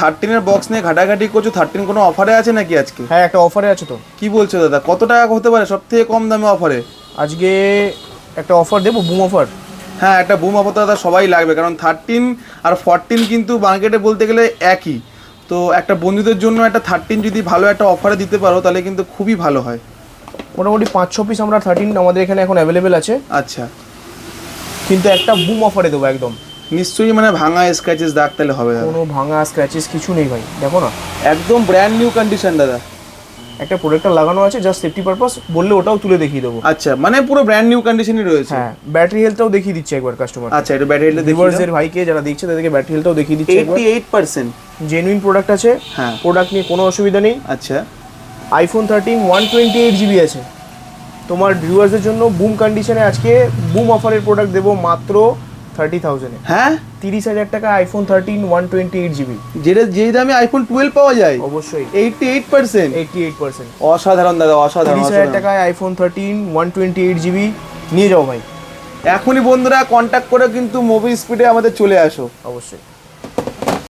13 এর বক্স নিয়ে ঘাটাঘাটি করছো, 13 কোনো অফারে আছে নাকি আজকে? হ্যাঁ, একটা অফারে আছে তো। কি বলছো দাদা, কত টাকা হতে পারে সব থেকে কম দামে অফারে? আজকে একটা অফার দেবো, বুম অফার। হ্যাঁ, একটা বুম অফার তো দাদা সবাই লাগবে, কারণ 13 আর 14 কিন্তু মার্কেটে বলতে গেলে একই। তো একটা বন্ধুদের জন্য একটা 13 যদি ভালো একটা অফারে দিতে পারো তাহলে কিন্তু খুবই ভালো হয়। মোটামুটি 5-6 পিস আমরা 13 আমাদের এখানে এখন অ্যাভেলেবেল আছে, আচ্ছা, কিন্তু একটা বুম অফারে দেবো একদম। নিশ্চয়ই মানে ভাঙা স্ক্র্যাচেস দাগ তাহলে হবে দাদা? কোনো ভাঙা স্ক্র্যাচেস কিছু নেই ভাই, দেখো না। একদম ব্র্যান্ড নিউ কন্ডিশন দাদা। একটা প্রোডাক্টটা লাগানো আছে জাস্ট সেফটি পারপাস, বললে ওটাও তুলে দেখিয়ে দেবো। আচ্ছা, মানে পুরো ব্র্যান্ড নিউ কন্ডিশনই রয়েছে। হ্যাঁ, ব্যাটারি হেলথটাও দেখিয়ে দিচ্ছে একবার কাস্টমার। আচ্ছা, এটা ব্যাটারি হেলথ ভিউয়ার্সদের ভাইকে যারা দেখছে তাদেরকে ব্যাটারি হেলথটাও দেখিয়ে দিচ্ছে একবার। 88%। জেনুইন প্রোডাক্ট আছে, হ্যাঁ, প্রোডাক্ট নিয়ে কোনো অসুবিধা নেই। আচ্ছা, আইফোন 13 128GB আছে তোমার ভিউয়ার্সদের জন্য। বুম কন্ডিশনে আজকে বুম অফারের প্রোডাক্ট দেবো মাত্র 30,000-এ। হ্যাঁ 30,000 টাকা আইফোন 13 128GB। যেই দামে আইফোন 12 পাওয়া যায়। অবশ্যই 88%। 88%। অসাধারণ দাদা, অসাধারণ। 30,000 টাকায় আইফোন 13 128GB নিয়ে যাও ভাই। এখনই বন্ধুরা কন্ট্যাক্ট করে কিন্তু মুভি স্পিডে আমাদের চলে আসো। অবশ্যই।